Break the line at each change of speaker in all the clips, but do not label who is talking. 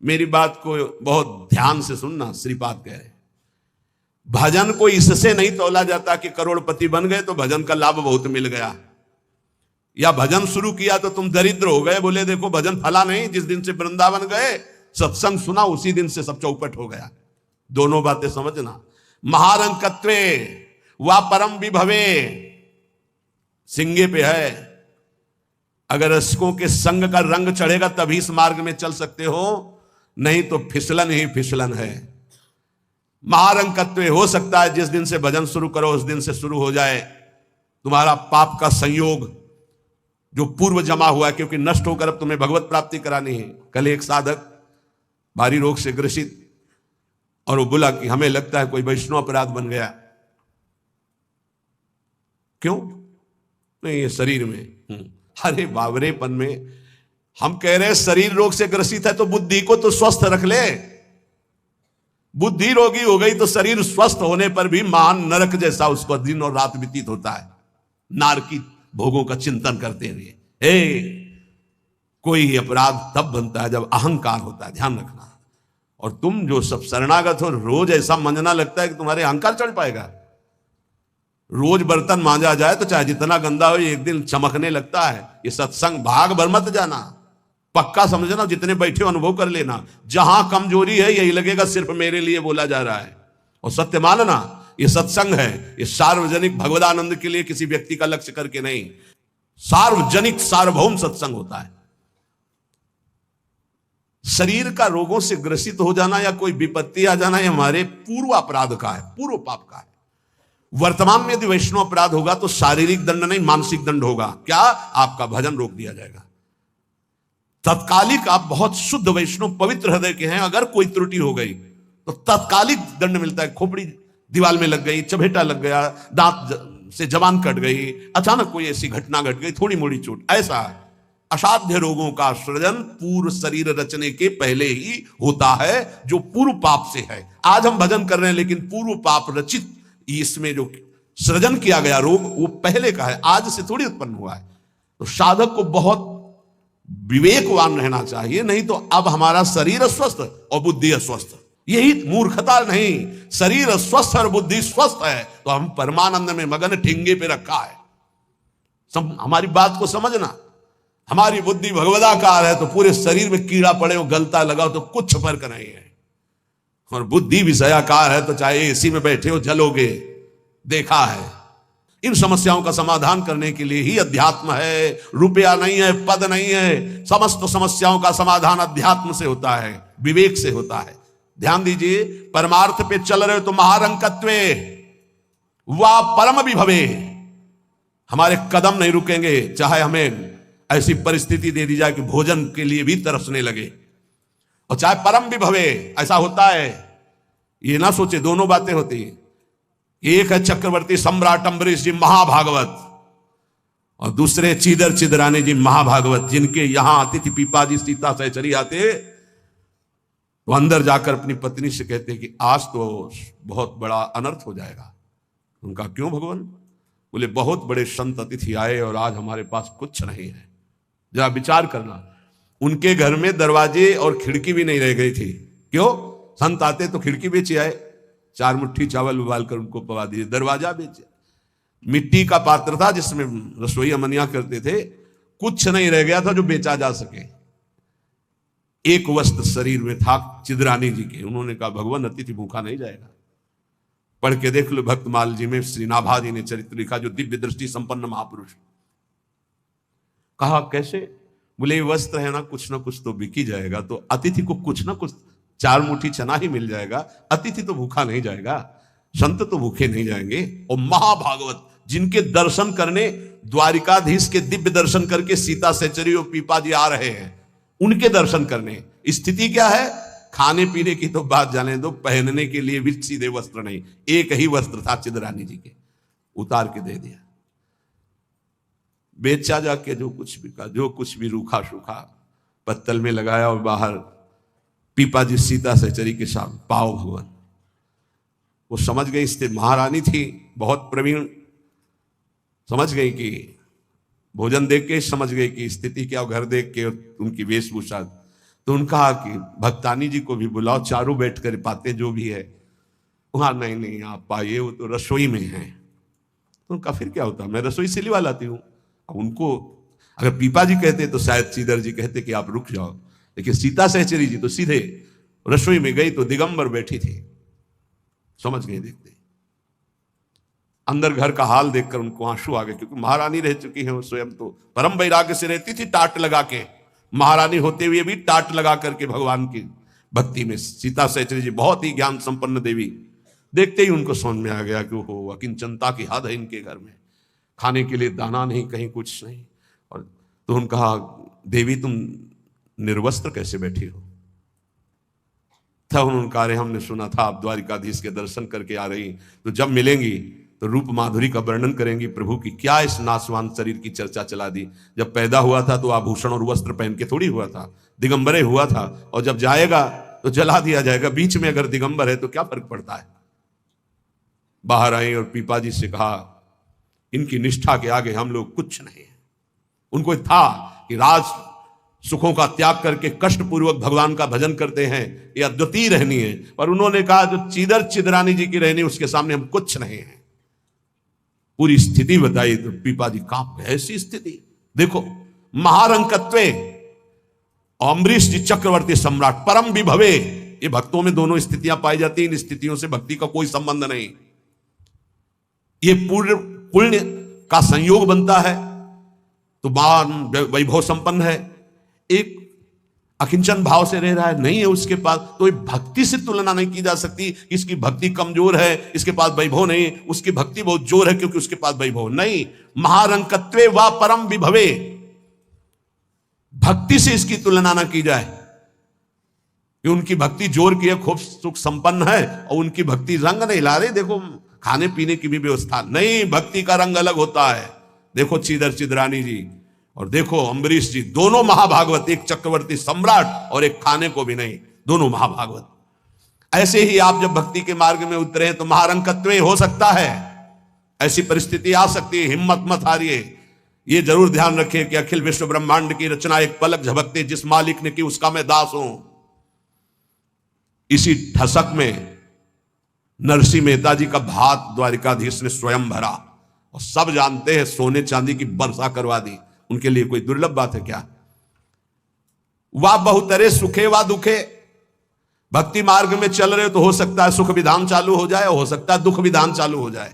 मेरी बात को बहुत ध्यान से सुनना, श्रीपाद कह रहे भजन को इससे नहीं तौला जाता कि करोड़पति बन गए तो भजन का लाभ बहुत मिल गया, या भजन शुरू किया तो तुम दरिद्र हो गए, बोले देखो भजन फला नहीं, जिस दिन से वृंदावन गए सत्संग सुना उसी दिन से सब चौपट हो गया। दोनों बातें समझना। महारंकत्वे वा परम विभवे सिंगे पे है, अगर रसिकों के संग का रंग चढ़ेगा तभी इस मार्ग में चल सकते हो, नहीं तो फिसलन ही फिसलन है। महारंकत्व हो सकता है जिस दिन से भजन शुरू करो उस दिन से शुरू हो जाए तुम्हारा पाप का संयोग जो पूर्व जमा हुआ है, क्योंकि नष्ट होकर अब तुम्हें भगवत प्राप्ति करानी है। कल एक साधक भारी रोग से ग्रसित, और वो बोला कि हमें लगता है कोई वैष्णव अपराध बन गया। क्यों? नहीं, ये शरीर में। अरे बावरेपन में हम कह रहे हैं शरीर रोग से ग्रसित है तो बुद्धि को तो स्वस्थ रख ले। बुद्धि रोगी हो गई तो शरीर स्वस्थ होने पर भी महान नरक जैसा उसको दिन और रात व्यतीत होता है, नारकी भोगों का चिंतन करते हुए। कोई अपराध तब बनता है जब अहंकार होता है, ध्यान रखना। और तुम जो सब शरणागत हो, रोज ऐसा मंजना लगता है कि तुम्हारे अहंकार चढ़ पाएगा। रोज बर्तन मांजा जाए तो चाहे जितना गंदा हो एक दिन चमकने लगता है। ये सत्संग भाग भर मत जाना, पक्का समझना, जितने बैठे हो अनुभव कर लेना। जहां कमजोरी है यही लगेगा सिर्फ मेरे लिए बोला जा रहा है, और सत्य मानना ये सत्संग है, ये सार्वजनिक भगवदानंद के लिए किसी व्यक्ति का लक्ष्य करके नहीं, सार्वजनिक सार्वभौम सत्संग होता है। शरीर का रोगों से ग्रसित हो जाना या कोई विपत्ति आ जाना, ये हमारे पूर्व अपराध का है, पूर्व पाप का है। वर्तमान में यदि वैष्णव अपराध होगा तो शारीरिक दंड नहीं, मानसिक दंड होगा। क्या? आपका भजन रोक दिया जाएगा। तत्कालिक आप बहुत शुद्ध वैष्णव पवित्र हृदय के हैं, अगर कोई त्रुटि हो गई तो तत्कालिक दंड मिलता है। खोपड़ी दीवार में लग गई, चबेटा लग गया, दांत से जबान कट गई, अचानक कोई ऐसी घटना घट गई, थोड़ी मोड़ी चोट, ऐसा असाध्य रोगों का सृजन पूर्व शरीर रचने के पहले ही होता है, जो पूर्व पाप से है। आज हम भजन कर रहे हैं लेकिन पूर्व पाप रचित इसमें जो सृजन किया गया रोग वो पहले का है, आज से थोड़ी उत्पन्न हुआ है। तो साधक को बहुत विवेकवान रहना चाहिए, नहीं तो अब हमारा शरीर अस्वस्थ और बुद्धि अस्वस्थ, यही मूर्खता नहीं। शरीर स्वस्थ और बुद्धि स्वस्थ है तो हम परमानंद में मगन ठिंगे पे रखा है। हमारी बात को समझना। हमारी बुद्धि भगवदाकार है तो पूरे शरीर में कीड़ा पड़े हो, गलता लगाओ तो कुछ फर्क नहीं है। और बुद्धि विषयाकार है तो चाहे एसी में बैठे हो जलोगे, देखा है। इन समस्याओं का समाधान करने के लिए ही अध्यात्म है, रुपया नहीं है, पद नहीं है। समस्त समस्याओं का समाधान अध्यात्म से होता है, विवेक से होता है। ध्यान दीजिए, परमार्थ पे चल रहे हो तो महारंकत्वे वा परम विभवे, हमारे कदम नहीं रुकेंगे चाहे हमें ऐसी परिस्थिति दे दी जाए कि भोजन के लिए भी तरसने लगे, और चाहे परम विभवे। ऐसा होता है, ये ना सोचे दोनों बातें होती हैं। एक है चक्रवर्ती सम्राट अम्बरीश जी महाभागवत, और दूसरे चीदर चिदरानी जी महाभागवत, जिनके यहां अतिथि पीपाजी सीता सहचरी आते तो अंदर जाकर अपनी पत्नी से कहते कि आज तो बहुत बड़ा अनर्थ हो जाएगा। उनका क्यों भगवान? बोले बहुत बड़े संत अतिथि आए और आज हमारे पास कुछ नहीं है। जरा विचार करना, उनके घर में दरवाजे और खिड़की भी नहीं रह गई थी। क्यों? संत आते तो खिड़की बेचे आए, 4 मुट्ठी चावल उबाल कर उनको पवा दिए, दरवाजा बेचे। मिट्टी का पात्र था जिसमें रसोई अमनिया करते थे, कुछ नहीं रह गया था जो बेचा जा सके। एक वस्त्र शरीर में था चिदरानी जी के। उन्होंने कहा भगवान अतिथि भूखा नहीं जाएगा। पढ़ के देख लो भक्तमाल जी में श्री नाभा जी ने चरित्र लिखा, जो दिव्य दृष्टि संपन्न महापुरुष। कहा कैसे? बोले वस्त्र है ना कुछ तो बिक ही जाएगा, तो अतिथि को कुछ ना कुछ 4 मुट्ठी चना ही मिल जाएगा। अतिथि तो भूखा नहीं जाएगा, संत तो भूखे नहीं जाएंगे। और महाभागवत जिनके दर्शन करने द्वारिकाधीश के दिव्य दर्शन करके सीता सहचरी और पीपा जी आ रहे हैं, उनके दर्शन करने। स्थिति क्या है? खाने पीने की तो बात जाने दो, पहनने के लिए भी सीधे वस्त्र नहीं, एक ही वस्त्र था चिदरानी जी के, उतार के दे दिया। बेचा जाके जो कुछ भी का, जो कुछ भी रूखा सूखा पत्तल में लगाया और बाहर पीपा जी सीता सहचरी के साथ पाओ भगवान। वो समझ गई, स्थिर महारानी थी, बहुत प्रवीण, समझ गई कि भोजन देख के समझ गई कि स्थिति क्या, घर देख के उनकी वेशभूषा तो उन्होंने कहा कि भक्तानी जी को भी बुलाओ, चारों बैठ कर बातें जो भी है। वहां नहीं नहीं आप आइए, वो तो रसोई में है। तो उनका फिर क्या होता, मैं रसोई से लिवा लाती हूँ। अब उनको अगर पीपा जी कहते तो शायद श्रीधर जी कहते कि आप रुक जाओ, लेकिन सीता सहचरी जी तो सीधे रसोई में गई तो दिगंबर बैठी थी। समझ गए, देखते अंदर घर का हाल देखकर उनको आंसू आ गए, क्योंकि महारानी रह चुकी है वो स्वयं तो परम वैराग्य से रहती थी, टाट लगा के। महारानी होते हुए भी टाट लगा करके भगवान की भक्ति में। सीता सहचरी जी बहुत ही ज्ञान संपन्न देवी, देखते ही उनको समझ में आ गया कि हो अकिंचनता की हद है इनके घर में, खाने के लिए दाना नहीं, कहीं कुछ नहीं। और तो उन्होंने कहा देवी तुम निर्वस्त्र कैसे बैठी हो? तब उन्होंने कहा अरे हमने सुना था आप द्वारिकाधीश के दर्शन करके आ रही, तो जब मिलेंगी तो रूप माधुरी का वर्णन करेंगी प्रभु की। क्या इस नासवान शरीर की चर्चा चला दी? जब पैदा हुआ था तो आभूषण और वस्त्र पहन के थोड़ी हुआ था, दिगंबरे हुआ था, और जब जाएगा तो जला दिया जाएगा। बीच में अगर दिगंबर है तो क्या फर्क पड़ता है? बाहर आई और पीपा जी से कहा इनकी निष्ठा के आगे हम लोग कुछ नहीं है। उनको था कि राज सुखों का त्याग करके कष्ट पूर्वक भगवान का भजन करते हैं, ये अद्वितीय रहनी है। पर उन्होंने कहा जो चिदर चिदरानी जी की रहनी, उसके सामने हम कुछ नहीं है। पूरी स्थिति बताई तो पीपा जी कांप गए। ऐसी स्थिति देखो, महारंकत्वे अम्बरीश जी चक्रवर्ती सम्राट परम विभवे, ये भक्तों में दोनों स्थितियां पाई जाती हैं। इन स्थितियों से भक्ति का कोई संबंध नहीं। ये पूर्ण पुण्य का संयोग बनता है तो मान वैभव संपन्न है। एक अकिंचन भाव से रह रहा है, नहीं है उसके पास, तो भक्ति से तुलना नहीं की जा सकती। इसकी भक्ति कमजोर है, इसके पास वैभव नहीं, उसकी भक्ति बहुत जोर है क्योंकि उसके पास वैभव नहीं। महारंकत्वे व परम विभवे, भक्ति से इसकी तुलना ना की जाए कि उनकी भक्ति जोर की है, खूब सुख संपन्न है, और उनकी भक्ति रंग नहीं ला रही। देखो खाने पीने की भी व्यवस्था नहीं, भक्ति का रंग अलग होता है। देखो चिदर चिदरानी जी और देखो अम्बरीश जी, दोनों महाभागवत, एक चक्रवर्ती सम्राट और एक खाने को भी नहीं, दोनों महाभागवत। ऐसे ही आप जब भक्ति के मार्ग में उतरे तो महारंकत्व हो सकता है, ऐसी परिस्थिति आ सकती है। हिम्मत मत हारिए। ये जरूर ध्यान रखिए कि अखिल विश्व ब्रह्मांड की रचना एक पलक झपकते जिस मालिक ने की उसका मैं दास हूं। इसी ठसक में नरसिंह मेहता जी का भात द्वारिकाधीश ने स्वयं भरा, और सब जानते हैं सोने चांदी की वर्षा करवा दी। उनके लिए कोई दुर्लभ बात है क्या? वाह बहुतरे सुखे वा दुखे, भक्ति मार्ग में चल रहे हो तो हो सकता है सुख विधान चालू हो जाए, हो सकता है दुख विधान चालू हो जाए।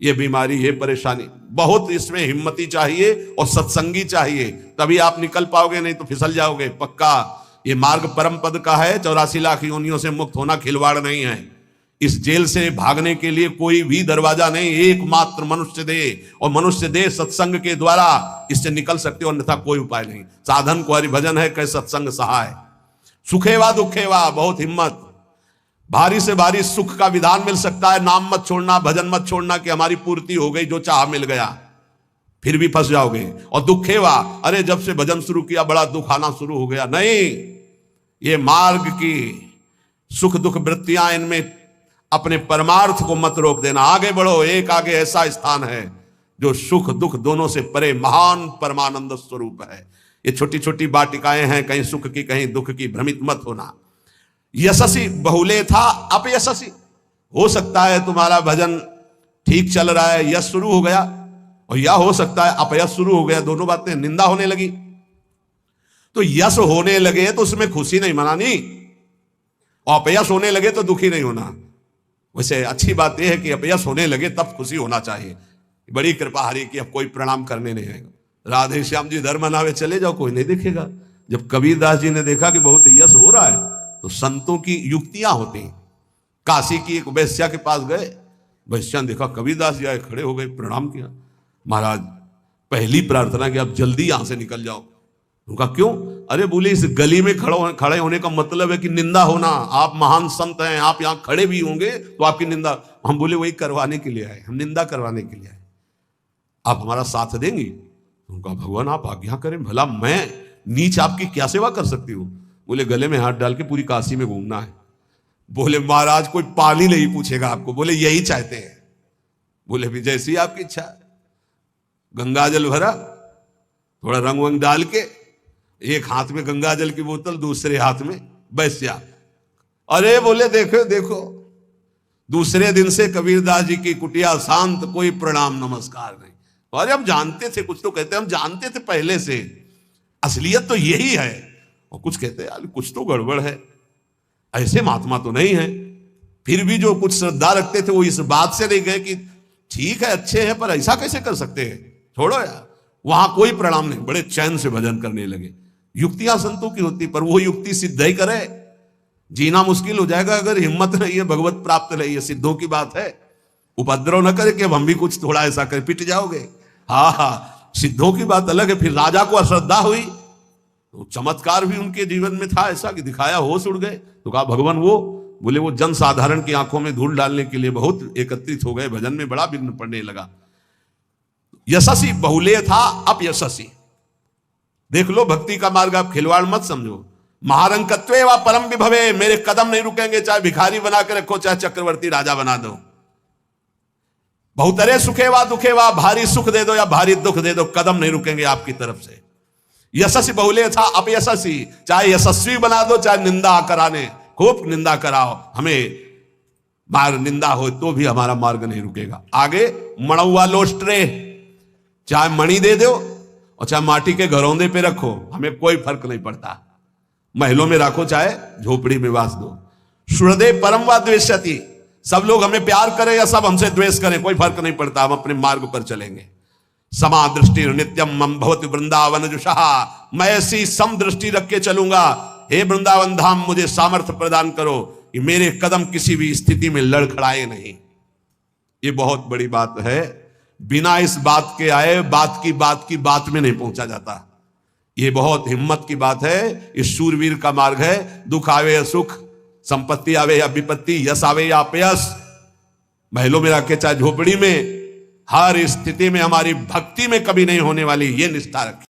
ये बीमारी, ये परेशानी, बहुत इसमें हिम्मती चाहिए और सत्संगी चाहिए, तभी आप निकल पाओगे, नहीं तो फिसल जाओगे पक्का। ये मार्ग परम पद का है, 84 लाख योनियों से मुक्त होना खिलवाड़ नहीं है। इस जेल से भागने के लिए कोई भी दरवाजा नहीं, एकमात्र मनुष्य देह, और मनुष्य देह सत्संग के द्वारा इससे निकल सकते हो, अन्यथा कोई उपाय नहीं। साधन को हरिभजन है, कै सत्संग सहाय। सुखेवा दुखेवा, बहुत हिम्मत। भारी से भारी सुख का विधान मिल सकता है, नाम मत छोड़ना, भजन मत छोड़ना कि हमारी पूर्ति हो गई, जो चाह मिल गया, फिर भी फंस जाओगे। और दुखेवा, अरे जब से भजन शुरू किया बड़ा दुख आना शुरू हो गया। नहीं, ये मार्ग की सुख दुख वृत्तियां, इनमें अपने परमार्थ को मत रोक देना, आगे बढ़ो। एक आगे ऐसा स्थान है जो सुख दुख दोनों से परे महान परमानंद स्वरूप है। ये छोटी छोटी वाटिकाएं हैं, कहीं सुख की कहीं दुख की, भ्रमित मत होना। यशस्वी बहुले था अपयशस्वी, हो सकता है तुम्हारा भजन ठीक चल रहा है, यश शुरू हो गया, और यह हो सकता है अपयश शुरू हो गया, दोनों बातें, निंदा होने लगी। तो यश होने लगे तो उसमें खुशी नहीं मनानी, और अपयश होने लगे तो दुखी नहीं होना। वैसे अच्छी बात यह है कि अपयश होने लगे तब खुशी होना चाहिए। बड़ी कृपा हरि की, अब कोई प्रणाम करने नहीं आएगा। राधे श्याम जी धर्म मनावे चले जाओ, कोई नहीं देखेगा। जब कबीरदास जी ने देखा कि बहुत यश हो रहा है तो संतों की युक्तियां होती हैं। काशी की एक वैश्या के पास गए, वैश्या ने देखा कबीरदास जी आए, खड़े हो गए, प्रणाम किया। महाराज पहली प्रार्थना कि आप जल्दी यहां से निकल जाओ। उनका क्यों? अरे बोले इस गली में खड़े होने का मतलब है कि निंदा होना। आप महान संत हैं, आप यहां खड़े भी होंगे तो आपकी निंदा। हम बोले वही करवाने के लिए आए, हम निंदा करवाने के लिए आए, आप हमारा साथ देंगी? उनका भगवान आप आज्ञा करें, भला मैं नीच आपकी क्या सेवा कर सकती हूँ? बोले गले में हाथ डाल के पूरी काशी में घूमना है। बोले महाराज कोई पानी नहीं पूछेगा आपको। बोले यही चाहते हैं। बोले भी जैसी आपकी इच्छा। गंगा जल भरा, थोड़ा रंग वंग डाल के एक हाथ में गंगा जल की बोतल, दूसरे हाथ में वैश्या। अरे बोले देखो देखो, दूसरे दिन से कबीरदास जी की कुटिया शांत, कोई प्रणाम नमस्कार नहीं। अरे हम जानते थे, कुछ तो कहते हम जानते थे पहले से, असलियत तो यही है। और कुछ कहते हैं यार कुछ तो गड़बड़ है, ऐसे महात्मा तो नहीं है। फिर भी जो कुछ श्रद्धा रखते थे वो इस बात से नहीं गए कि ठीक है अच्छे हैं पर ऐसा कैसे कर सकते हैं, छोड़ो यार। वहां कोई प्रणाम नहीं, बड़े चैन से भजन करने लगे। युक्तियां संतों की होती, पर वो युक्ति सिद्ध ही करे, जीना मुश्किल हो जाएगा अगर हिम्मत नहीं है, भगवत प्राप्त नहीं है। सिद्धों की बात है, उपद्रव न करे कि अब हम भी कुछ थोड़ा ऐसा कर पिट जाओगे। हाँ हाँ, सिद्धों की बात अलग है। फिर राजा को अश्रद्धा हुई तो चमत्कार भी उनके जीवन में था ऐसा कि दिखाया, होश उड़ गए। तो कहा भगवान वो, बोले वो जन साधारण की आंखों में धूल डालने के लिए बहुत एकत्रित हो गए, भजन में बड़ा विघ्न पड़ने लगा। यशस्वी बहुलेय था, अब यशस्वी। देख लो भक्ति का मार्ग, आप खिलवाड़ मत समझो। महारंकत्वे व परम विभवे, मेरे कदम नहीं रुकेंगे, चाहे भिखारी बना के रखो चाहे चक्रवर्ती राजा बना दो। बहुतरे सुखे वा दुखे वा, भारी सुख दे दो या भारी दुख दे दो, कदम नहीं रुकेंगे आपकी तरफ से। यशस्वी बहुलेय था, अब यशस्वी, चाहे यशस्वी बना दो चाहे निंदा कराने, खूब निंदा कराओ, हमें मार निंदा हो तो भी हमारा मार्ग नहीं रुकेगा। आगे मणुआ लोस्ट्रे, चाहे मणि दे दो और चाहे माटी के घरौंदे पे रखो, हमें कोई फर्क नहीं पड़ता। महलों में रखो चाहे झोपड़ी में वास दो। श्रद्धे परम व द्वेष्यति, सब लोग हमें प्यार करें या सब हमसे द्वेष करें, कोई फर्क नहीं पड़ता, हम अपने मार्ग पर चलेंगे। समा दृष्टि नित्यम मम भवति वृंदावन जुषा, मैं ऐसी सम दृष्टि रख के चलूंगा। हे वृंदावन धाम, मुझे सामर्थ्य प्रदान करो कि मेरे कदम किसी भी स्थिति में लड़खड़ाए नहीं। ये बहुत बड़ी बात है। बिना इस बात के आए बात की बात में नहीं पहुंचा जाता। ये बहुत हिम्मत की बात है। इस शूरवीर का मार्ग है, दुख आवे या सुख, संपत्ति आवे या विपत्ति, यश आवे या अपयश, महलों में रखे चाहे झोपड़ी में, हर स्थिति में हमारी भक्ति में कभी नहीं होने वाली ये निष्ठा रखी।